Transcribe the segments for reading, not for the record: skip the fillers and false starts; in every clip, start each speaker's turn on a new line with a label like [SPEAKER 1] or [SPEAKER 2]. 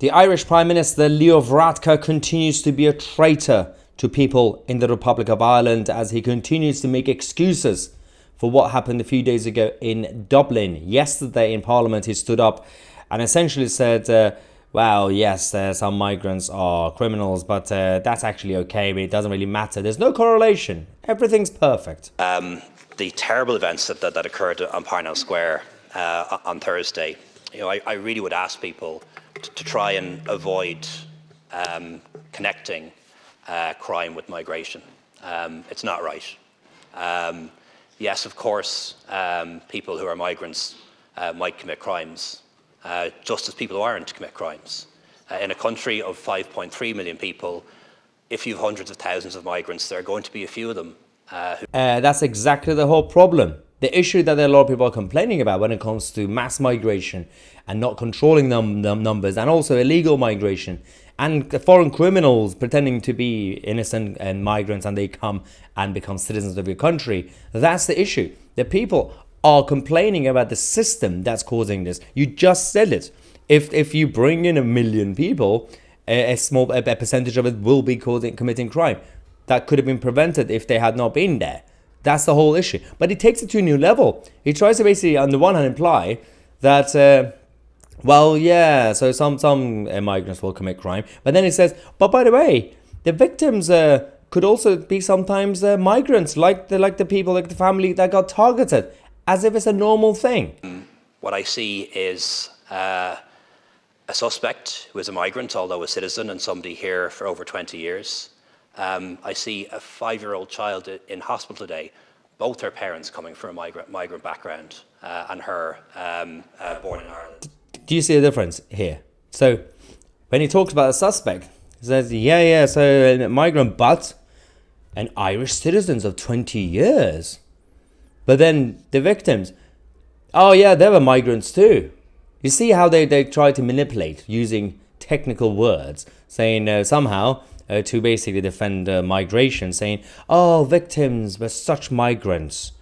[SPEAKER 1] The Irish Prime Minister Leo Varadkar continues to be a traitor to people in the Republic of Ireland as he continues to make excuses for what happened a few days ago in Dublin. Yesterday in Parliament he stood up and essentially said, well, yes, some migrants are criminals, but that's actually okay, but it doesn't really matter. There's no correlation. Everything's perfect.
[SPEAKER 2] The terrible events that occurred on Parnell Square on Thursday, I really would ask people to try and avoid connecting crime with migration. It's not right. Yes, of course, people who are migrants might commit crimes, just as people who aren't commit crimes. In a country of 5.3 million people, if you have hundreds of thousands of migrants, there are going to be a few of them.
[SPEAKER 1] That's exactly the whole problem. The issue that a lot of people are complaining about when it comes to mass migration and not controlling them numbers, and also illegal migration and foreign criminals pretending to be innocent and migrants, and they come and become citizens of your country. That's the issue. The people are complaining about the system that's causing this. You just said it. If you bring in 1 million people, a percentage of it will be committing crime. That could have been prevented if they had not been there. That's the whole issue. But he takes it to a new level. He tries to basically, on the one hand, imply that, well, yeah, so some migrants will commit crime. But then he says, but by the way, the victims could also be sometimes migrants, like the people, like the family that got targeted, as if it's a normal thing.
[SPEAKER 2] What I see is a suspect who is a migrant, although a citizen and somebody here for over 20 years. I see a 5-year-old child in hospital today, both her parents coming from a migrant background, and her born in Ireland.
[SPEAKER 1] Do you see a difference here? So when he talks about a suspect, he says, yeah, so a migrant, but an Irish citizens of 20 years. But then the victims, oh yeah, they were migrants too. You see how they try to manipulate using technical words, saying somehow, to basically defend migration, saying, oh, victims were such migrants.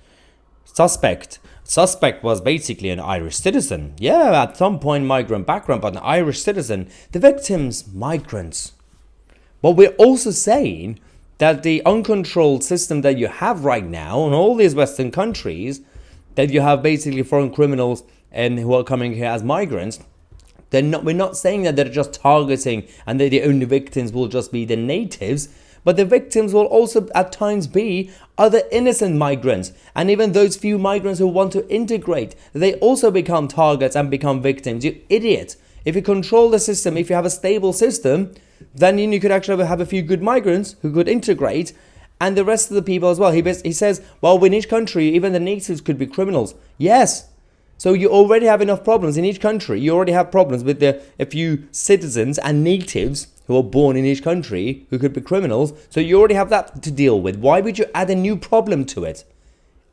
[SPEAKER 1] Suspect was basically an Irish citizen. Yeah, at some point migrant background, but an Irish citizen. The victims, migrants. But we're also saying that the uncontrolled system that you have right now in all these Western countries, that you have basically foreign criminals and who are coming here as migrants, we're not saying that they're just targeting and that the only victims will just be the natives, but the victims will also at times be other innocent migrants. And even those few migrants who want to integrate, they also become targets and become victims. You idiot. If you control the system, if you have a stable system, then you could actually have a few good migrants who could integrate, and the rest of the people as well. He says, well, in each country, even the natives could be criminals. Yes. So you already have enough problems in each country. You already have problems with a few citizens and natives who are born in each country who could be criminals. So you already have that to deal with. Why would you add a new problem to it?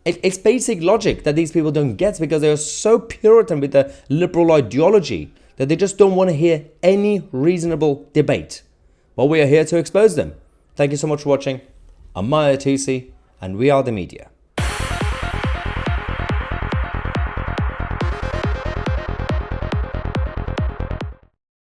[SPEAKER 1] It's basic logic that these people don't get, because they are so Puritan with the liberal ideology that they just don't want to hear any reasonable debate. Well, we are here to expose them. Thank you so much for watching. I'm Tousi, and we are the media.